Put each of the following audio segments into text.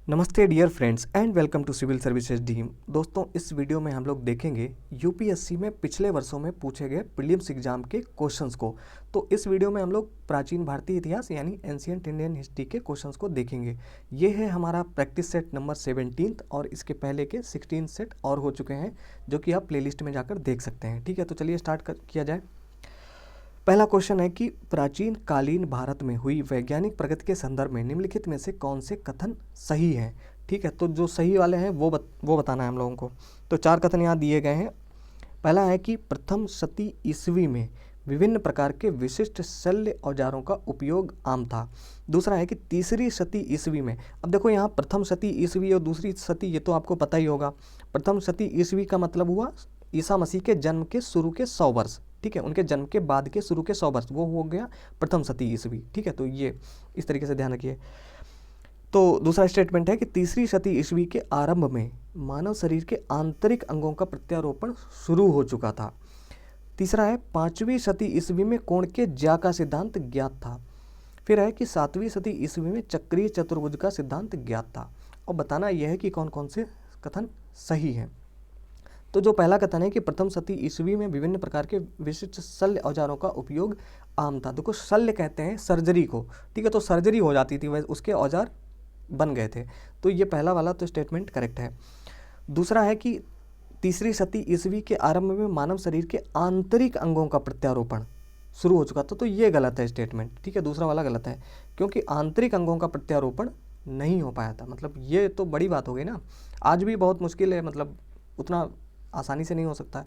नमस्ते dear friends and welcome to civil services team. दोस्तों, इस वीडियो में हम लोग देखेंगे यूपीएससी में पिछले वर्षों में पूछे गए प्रीलिम्स एग्जाम के क्वेश्चंस को। तो इस वीडियो में हम लोग प्राचीन भारतीय इतिहास यानी एंशिएंट इंडियन हिस्ट्री के क्वेश्चंस को देखेंगे। ये है हमारा प्रैक्टिस सेट नंबर 17 और इसके पहले के 16 सेट और हो चुके हैं, जो कि आप प्लेलिस्ट में जाकर देख सकते हैं। ठीक है, तो चलिए स्टार्ट किया जाए। पहला क्वेश्चन है कि प्राचीन कालीन भारत में हुई वैज्ञानिक प्रगति के संदर्भ में निम्नलिखित में से कौन से कथन सही हैं। ठीक है, तो जो सही वाले हैं वो बताना है हम लोगों को। तो 4 कथन यहाँ दिए गए हैं। पहला है कि प्रथम शती ईस्वी में विभिन्न प्रकार के विशिष्ट शल्य औजारों का उपयोग आम था। दूसरा है कि तीसरी शती ईस्वी में, अब देखो यहाँ प्रथम शती ईस्वी और दूसरी शती, ये तो आपको पता ही होगा। प्रथम शती ईस्वी का मतलब हुआ ईसा मसीह के जन्म के शुरू के 100 वर्ष। ठीक है, उनके जन्म के बाद के शुरू के 100 वर्ष, वो हो गया प्रथम शती ईस्वी। ठीक है, तो ये इस तरीके से ध्यान रखिए। तो दूसरा स्टेटमेंट है कि तीसरी शती ईस्वी के आरंभ में मानव शरीर के आंतरिक अंगों का प्रत्यारोपण शुरू हो चुका था। तीसरा है 5वीं शती ईस्वी में कोण के ज्या का सिद्धांत ज्ञात था। फिर है कि 7वीं शती ईस्वी में चक्रीय चतुर्भुज का सिद्धांत ज्ञात था। और बताना यह है कि कौन कौन से कथन सही हैं। तो जो पहला कथन है कि प्रथम शती ईस्वी में विभिन्न प्रकार के विशिष्ट शल्य औजारों का उपयोग आम था। देखो, शल्य कहते हैं सर्जरी को। ठीक है, तो सर्जरी हो जाती थी, वैसे उसके औजार बन गए थे। तो ये पहला वाला तो स्टेटमेंट करेक्ट है। दूसरा है कि तीसरी शती ईस्वी के आरंभ में मानव शरीर के आंतरिक अंगों का प्रत्यारोपण शुरू हो चुका था। तो ये गलत है स्टेटमेंट। ठीक है, दूसरा वाला गलत है, क्योंकि आंतरिक अंगों का प्रत्यारोपण नहीं हो पाया था। मतलब ये तो बड़ी बात हो गई ना, आज भी बहुत मुश्किल है, मतलब उतना आसानी से नहीं हो सकता है।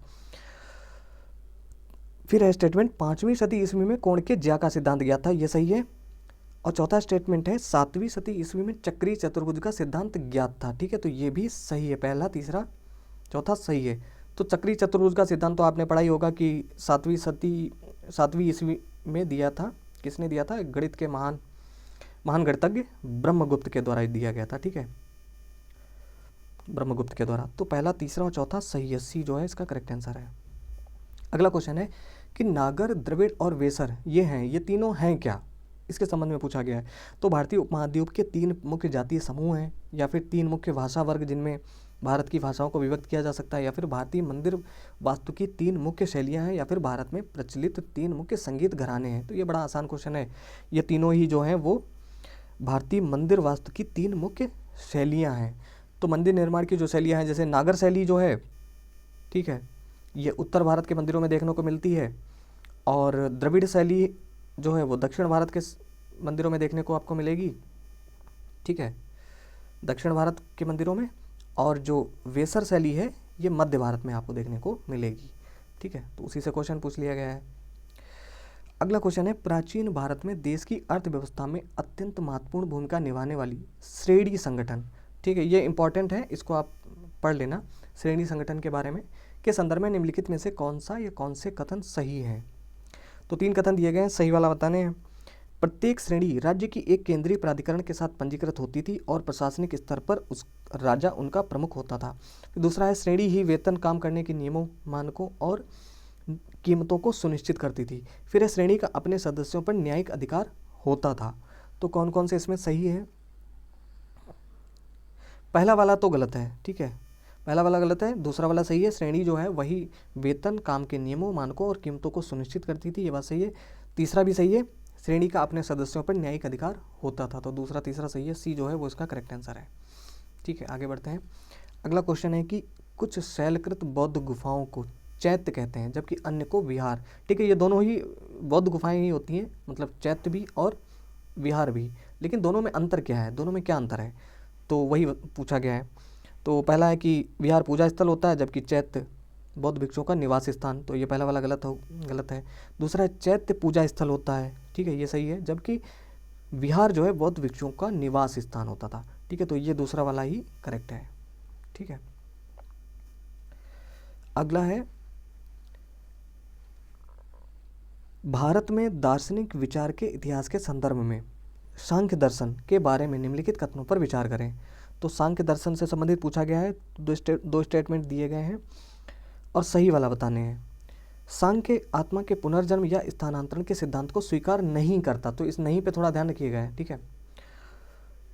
फिर है स्टेटमेंट 5वीं शती ईस्वी में कोण के ज्या का सिद्धांत ज्ञात था, ये सही है। और चौथा स्टेटमेंट है 7वीं शती ईस्वी में चक्रीय चतुर्भुज का सिद्धांत ज्ञात था। ठीक है, तो ये भी सही है। पहला, तीसरा, चौथा सही है। तो चक्रीय चतुर्भुज का सिद्धांत तो आपने पढ़ा ही होगा कि 7वीं ईस्वी में दिया था। किसने दिया था? गणित के महान गणितज्ञ ब्रह्मगुप्त के द्वारा दिया गया था। ठीक है, ब्रह्मगुप्त के द्वारा। तो पहला, तीसरा और चौथा सही है। सी जो है इसका करेक्ट आंसर है। अगला क्वेश्चन है कि नागर, द्रविड़ और वेसर ये तीनों हैं क्या, इसके संबंध में पूछा गया है। तो भारतीय उपमहाद्वीप के 3 मुख्य जातीय समूह हैं, या फिर 3 मुख्य भाषा वर्ग जिनमें भारत की भाषाओं को विभक्त किया जा सकता है, या फिर भारतीय मंदिर वास्तु की 3 मुख्य शैलियाँ हैं, या फिर भारत में प्रचलित 3 मुख्य संगीत घराने हैं। तो ये बड़ा आसान क्वेश्चन है। ये तीनों ही जो हैं वो भारतीय मंदिर वास्तु की 3 मुख्य शैलियाँ हैं। तो मंदिर निर्माण की जो शैलियाँ हैं, जैसे नागर शैली जो है, ठीक है, ये उत्तर भारत के मंदिरों में देखने को मिलती है। और द्रविड़ शैली जो है वो दक्षिण भारत के मंदिरों में देखने को आपको मिलेगी। ठीक है, दक्षिण भारत के मंदिरों में। और जो वेसर शैली है ये मध्य भारत में आपको देखने को मिलेगी। ठीक है, तो उसी से क्वेश्चन पूछ लिया गया है। अगला क्वेश्चन है प्राचीन भारत में देश की अर्थव्यवस्था में अत्यंत महत्वपूर्ण भूमिका निभाने वाली श्रेणी संगठन। ठीक है, ये इंपॉर्टेंट है, इसको आप पढ़ लेना। श्रेणी संगठन के बारे में के संदर्भ में निम्नलिखित में से कौन सा या कौन से कथन सही हैं। तो 3 कथन दिए गए हैं, सही वाला बताने हैं। प्रत्येक श्रेणी राज्य की एक केंद्रीय प्राधिकरण के साथ पंजीकृत होती थी और प्रशासनिक स्तर पर उस राजा उनका प्रमुख होता था। दूसरा है श्रेणी ही वेतन, काम करने के नियमों, मानकों और कीमतों को सुनिश्चित करती थी। फिर है श्रेणी का अपने सदस्यों पर न्यायिक अधिकार होता था। तो कौन कौन से इसमें सही है? पहला वाला तो गलत है। ठीक है, पहला वाला गलत है, दूसरा वाला सही है। श्रेणी जो है वही वेतन, काम के नियमों, मानकों और कीमतों को सुनिश्चित करती थी, ये बात सही है। तीसरा भी सही है, श्रेणी का अपने सदस्यों पर न्यायिक अधिकार होता था। तो दूसरा तीसरा सही है, सी जो है वो इसका करेक्ट आंसर है। ठीक है, आगे बढ़ते हैं। अगला क्वेश्चन है कि कुछ शैलकृत बौद्ध गुफाओं को चैत्य कहते हैं, जबकि अन्य को विहार। ठीक है, ये दोनों ही बौद्ध गुफाएं ही होती हैं, मतलब चैत्य भी और विहार भी। लेकिन दोनों में अंतर क्या है, दोनों में क्या अंतर है, तो वही पूछा गया है। तो पहला है कि विहार पूजा स्थल होता है, जबकि चैत्य बौद्ध भिक्षुओं का निवास स्थान। तो ये पहला वाला गलत है। दूसरा है चैत्य पूजा स्थल होता है। ठीक है, ये सही है, जबकि विहार जो है बौद्ध भिक्षुओं का निवास स्थान होता था। ठीक है, तो ये दूसरा वाला ही करेक्ट है। ठीक है, अगला है भारत में दार्शनिक विचार के इतिहास के संदर्भ में सांख्य दर्शन के बारे में निम्नलिखित कथनों पर विचार करें। तो सांख्य दर्शन से संबंधित पूछा गया है। दो स्टेटमेंट दिए गए हैं और सही वाला बताने हैं। सांख्य आत्मा के पुनर्जन्म या स्थानांतरण के सिद्धांत को स्वीकार नहीं करता। तो इस नहीं पे थोड़ा ध्यान रखिएगा। ठीक है,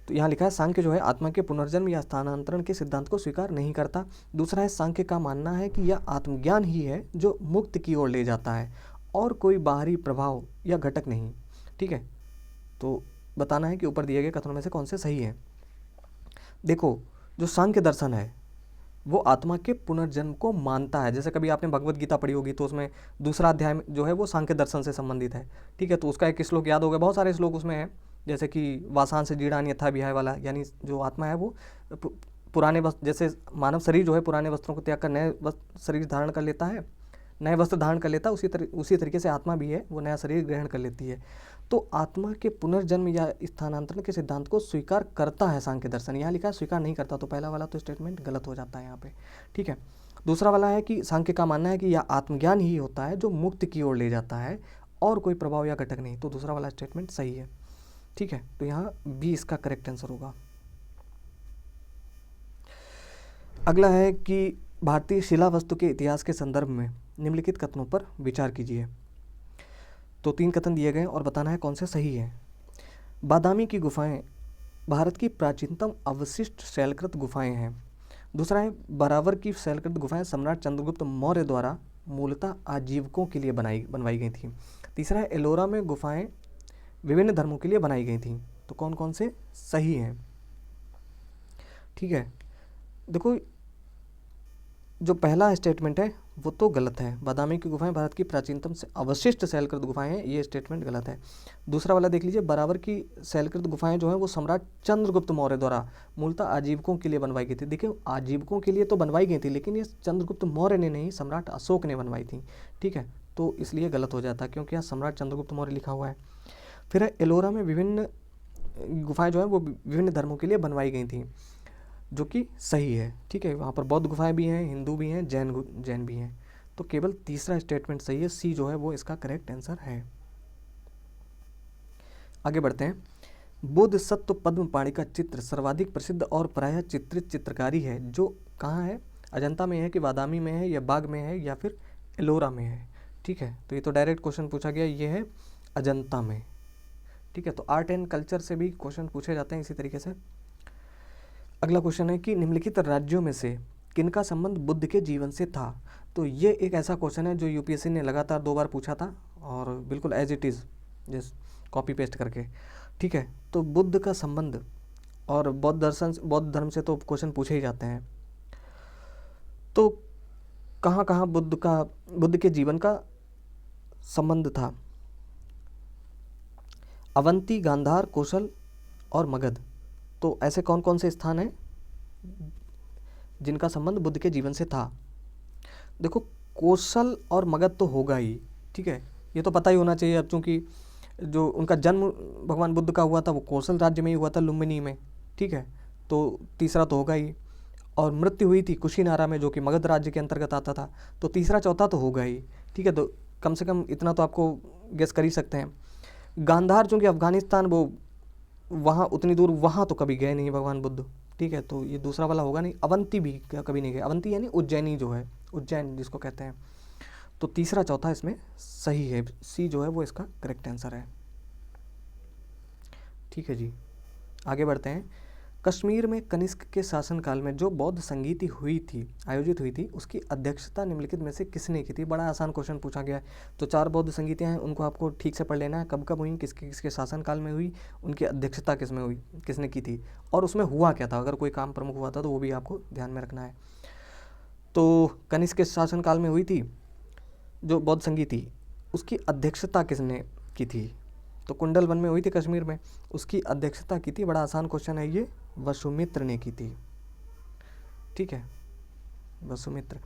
तो यहाँ लिखा है सांख्य जो है आत्मा के पुनर्जन्म या स्थानांतरण के सिद्धांत को स्वीकार नहीं करता। दूसरा है सांख्य का मानना है कि यह आत्मज्ञान ही है जो मुक्त की ओर ले जाता है और कोई बाहरी प्रभाव या घटक नहीं। ठीक है, तो बताना है कि ऊपर दिए गए कथनों में से कौन से सही है। देखो, जो सांख्य दर्शन है वो आत्मा के पुनर्जन्म को मानता है। जैसे कभी आपने भगवत गीता पढ़ी होगी तो उसमें दूसरा अध्याय में जो है वो सांख्य दर्शन से संबंधित है। ठीक है, तो उसका एक श्लोक याद होगा, बहुत सारे श्लोक उसमें है, जैसे कि वासान से जीर्णानि यथा विहाय वाला, यानी जो आत्मा है वो पुराने वस्त्र, जैसे मानव शरीर जो है पुराने वस्त्रों को त्याग कर नए शरीर धारण कर लेता है, नए वस्त्र धारण कर लेता है, उसी तरीके से आत्मा भी है वो नया शरीर ग्रहण कर लेती है। तो आत्मा के पुनर्जन्म या स्थानांतरण के सिद्धांत को स्वीकार करता है सांख्य दर्शन। यहाँ लिखा है स्वीकार नहीं करता, तो पहला वाला तो स्टेटमेंट गलत हो जाता है यहाँ पे। ठीक है, दूसरा वाला है कि सांख्य का मानना है कि यह आत्मज्ञान ही होता है जो मुक्त की ओर ले जाता है और कोई प्रभाव या घटक नहीं, तो दूसरा वाला स्टेटमेंट सही है। ठीक है, तो यहाँ बी इसका करेक्ट आंसर होगा। अगला है कि भारतीय शिला वस्तु के इतिहास के संदर्भ में निम्नलिखित कथनों पर विचार कीजिए। तो 3 कथन दिए गए और बताना है कौन से सही है। बादामी की गुफाएं भारत की प्राचीनतम अवशिष्ट शैलकृत गुफाएं हैं। दूसरा है बराबर की शैलकृत गुफाएं सम्राट चंद्रगुप्त मौर्य द्वारा मूलतः आजीविकों के लिए बनवाई गई थी। तीसरा है एलोरा में गुफाएं विभिन्न धर्मों के लिए बनाई गई थी। तो कौन कौन से सही हैं। ठीक है, देखो जो पहला स्टेटमेंट है वो तो गलत है, बादामी की गुफाएं भारत की प्राचीनतम से अवशिष्ट शैलकृत गुफाएं हैं, ये स्टेटमेंट गलत है। दूसरा वाला देख लीजिए, बराबर की शैलकृत गुफाएं जो हैं वो सम्राट चंद्रगुप्त मौर्य द्वारा मूलतः आजीविकों के लिए बनवाई गई थी। देखिए आजीविकों के लिए तो बनवाई गई थी, लेकिन ये चंद्रगुप्त मौर्य ने नहीं, सम्राट अशोक ने बनवाई थी। ठीक है, तो इसलिए गलत हो जाता है क्योंकि यहाँ सम्राट चंद्रगुप्त मौर्य लिखा हुआ है। फिर है एलोरा में विभिन्न गुफाएं जो हैं वो विभिन्न धर्मों के लिए बनवाई गई थी, जो कि सही है। ठीक है, वहाँ पर बौद्ध गुफाएं भी हैं, हिंदू भी हैं, जैन भी हैं। तो केवल तीसरा स्टेटमेंट सही है, सी जो है वो इसका करेक्ट आंसर है। आगे बढ़ते हैं। बुद्ध सत्व पद्म पाणी का चित्र सर्वाधिक प्रसिद्ध और प्रायः चित्रित चित्रकारी है जो कहाँ है, अजंता में है कि बादामी में है या बाग में है या फिर एलोरा में है। ठीक है, तो ये तो डायरेक्ट क्वेश्चन पूछा गया, ये है अजंता में। ठीक है, तो आर्ट एंड कल्चर से भी क्वेश्चन पूछे जाते हैं इसी तरीके से। अगला क्वेश्चन है कि निम्नलिखित राज्यों में से किनका संबंध बुद्ध के जीवन से था। तो ये एक ऐसा क्वेश्चन है जो यूपीएससी ने लगातार 2 बार पूछा था और बिल्कुल as it is just copy paste करके। ठीक है, तो बुद्ध का संबंध और बौद्ध धर्म से तो क्वेश्चन पूछे ही जाते हैं। तो कहाँ कहाँ बुद्ध के जीवन का संबंध था। अवंती, गांधार, कौशल और मगध। तो ऐसे कौन कौन से स्थान हैं जिनका संबंध बुद्ध के जीवन से था। देखो कौशल और मगध तो होगा ही। ठीक है, ये तो पता ही होना चाहिए अब, चूँकि जो उनका जन्म भगवान बुद्ध का हुआ था वो कौशल राज्य में ही हुआ था, लुम्बिनी में। ठीक है, तो तीसरा तो होगा ही। और मृत्यु हुई थी कुशीनारा में जो कि मगध राज्य के अंतर्गत आता था, तो तीसरा चौथा तो होगा ही। ठीक है, तो कम से कम इतना तो आपको गेस कर ही सकते हैं। गांधार चूँकि अफगानिस्तान, वो वहाँ उतनी दूर वहाँ तो कभी गए नहीं भगवान बुद्ध। ठीक है, तो ये दूसरा वाला होगा नहीं। अवंती भी कभी नहीं गए, अवंती यानी उज्जैनी जो है, उज्जैन जिसको कहते हैं। तो तीसरा चौथा इसमें सही है, सी जो है वो इसका करेक्ट आंसर है। ठीक है जी, आगे बढ़ते हैं। कश्मीर में कनिष्क के शासनकाल में जो बौद्ध संगीति आयोजित हुई थी उसकी अध्यक्षता निम्नलिखित में से किसने की थी। बड़ा आसान क्वेश्चन पूछा गया है। तो 4 बौद्ध संगीतियाँ हैं, उनको आपको ठीक से पढ़ लेना है, कब कब हुई, किसके शासनकाल में हुई, उनकी अध्यक्षता किसने की थी और उसमें हुआ क्या था। अगर कोई काम प्रमुख हुआ था तो वो भी आपको ध्यान में रखना है। तो कनिष्क के शासनकाल में हुई थी जो बौद्ध संगीति, उसकी अध्यक्षता किसने की थी। तो कुंडल वन में हुई थी कश्मीर में, उसकी अध्यक्षता की थी, बड़ा आसान क्वेश्चन है ये, वसुमित्र ने की थी। ठीक है, वसुमित्र।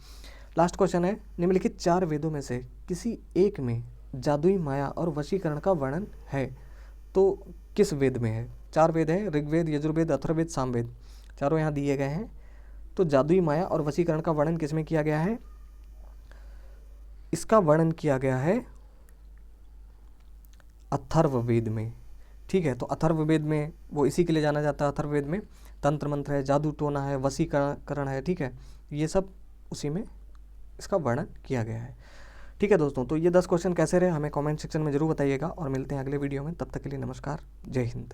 लास्ट क्वेश्चन है, निम्नलिखित 4 वेदों में से किसी एक में जादुई माया और वशीकरण का वर्णन है, तो किस वेद में है। 4 वेद हैं, ऋग्वेद, यजुर्वेद, अथर्ववेद, सामवेद, चारों यहाँ दिए गए हैं। तो जादुई माया और वशीकरण का वर्णन किस में किया गया है। इसका वर्णन किया गया है अथर्ववेद में। ठीक है, तो अथर्ववेद में वो इसी के लिए जाना जाता है। अथर्ववेद में तंत्र मंत्र है, जादू टोना है, वशीकरण है। ठीक है, ये सब उसी में इसका वर्णन किया गया है। ठीक है दोस्तों, तो ये 10 क्वेश्चन कैसे रहे हमें कमेंट सेक्शन में जरूर बताइएगा और मिलते हैं अगले वीडियो में। तब तक के लिए नमस्कार, जय हिंद।